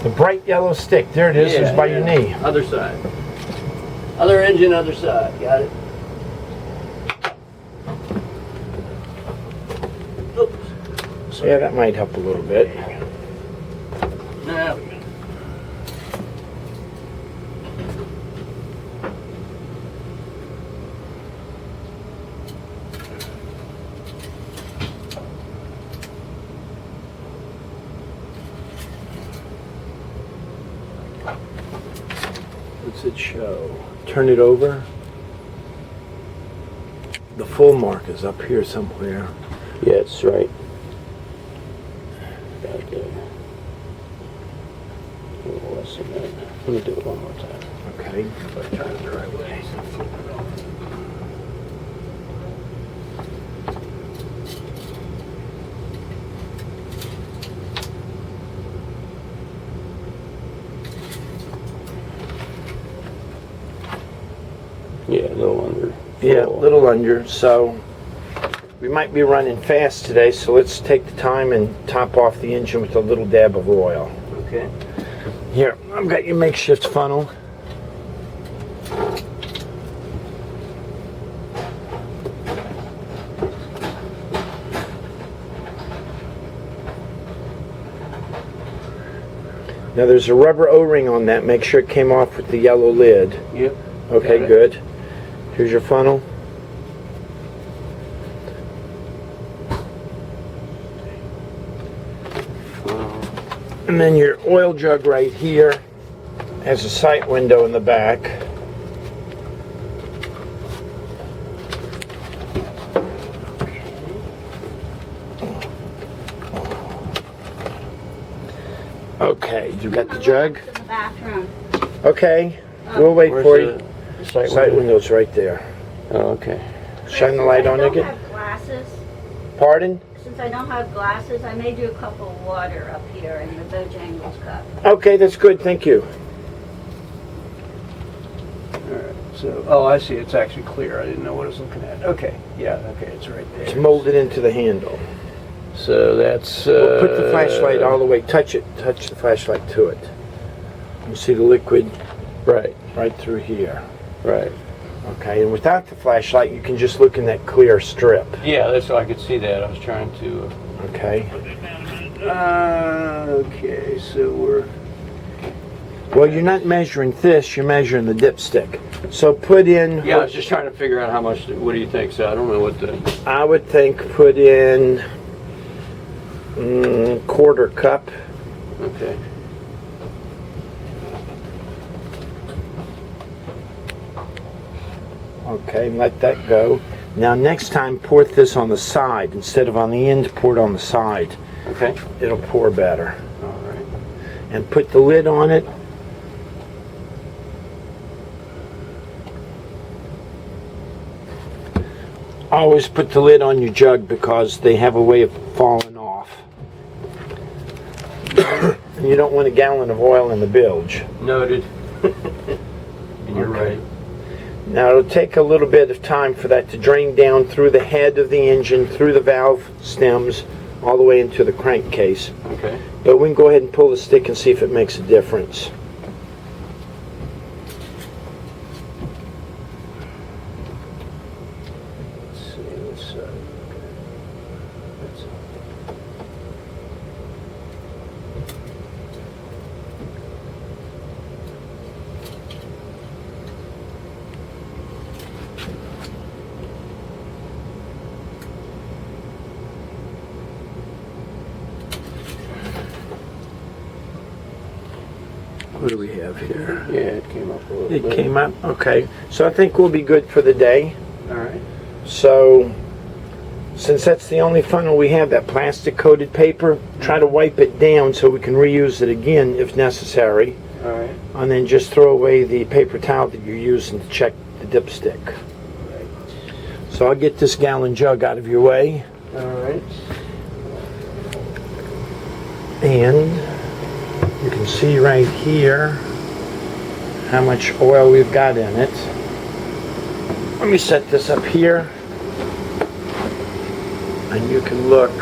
The bright yellow stick. There it is. Yeah, It's by your knee. Other side. Other engine, other side. Got it? Oops. Yeah, that might help a little bit. Now. What's it show? Turn it over. The full mark is up here somewhere. Yeah, it's right. Right there. A little less than that. Let me do it one more time. Okay. If I turn it the right way. Yeah, a little under. Yeah, a little under. So we might be running fast today, so let's take the time and top off the engine with a little dab of oil. Okay. Here, I've got your makeshift funnel. Now there's a rubber O-ring on that. Make sure it came off with the yellow lid. Yep. Okay, Got it. good. Here's your funnel. And then your oil jug right here has a sight window in the back. Okay, you got the jug? In the bathroom. Okay, we'll wait for you. The sight Sight window? window's right there. Oh, okay. Shine the light on I again. don't have glasses. Pardon? Since I don't have glasses, I made you a cup of water up here in the Bojangles cup. Okay, that's good. Thank you. Alright, so, oh, I see, it's actually clear. I didn't know what I was looking at. Okay, yeah, okay, it's right there. It's molded into the handle. So that's, We'll put the flashlight all the way. Touch it. Touch the flashlight to it. You see the liquid Right, right through here. right. Okay, and without the flashlight, you can just look in that clear strip. Yeah, that's so I could see that. I was trying to... Okay. Okay, so we're... Well, you're not measuring this. You're measuring the dipstick. So put in. Yeah, I was just trying to figure out how much, what do you think? So I don't know what the... I would think put in quarter cup. Okay. Okay, let that go. Now next time pour this on the side instead of on the end. Pour it on the side. Okay. It'll pour better. All right. And put the lid on it. Always put the lid on your jug because they have a way of falling off. And you don't want a gallon of oil in the bilge. Noted. And you're Okay. right. Now it'll take a little bit of time for that to drain down through the head of the engine, through the valve stems, all the way into the crankcase. Okay. But we can go ahead and pull the stick and see if it makes a difference. Let's see, let's, let's... What do we have here? Yeah, it came up a little bit. It came up? Okay. So I think we'll be good for the day. All right. So, since that's the only funnel we have, that plastic coated paper, try to wipe it down so we can reuse it again if necessary. All right. And then just throw away the paper towel that you're using to check the dipstick. Right. So I'll get this gallon jug out of your way. All right. And you can see right here how much oil we've got in it. Let me set this up here. And you can look.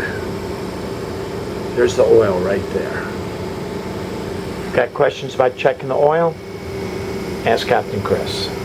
There's the oil right there. Got questions about checking the oil? Ask Captain Chris.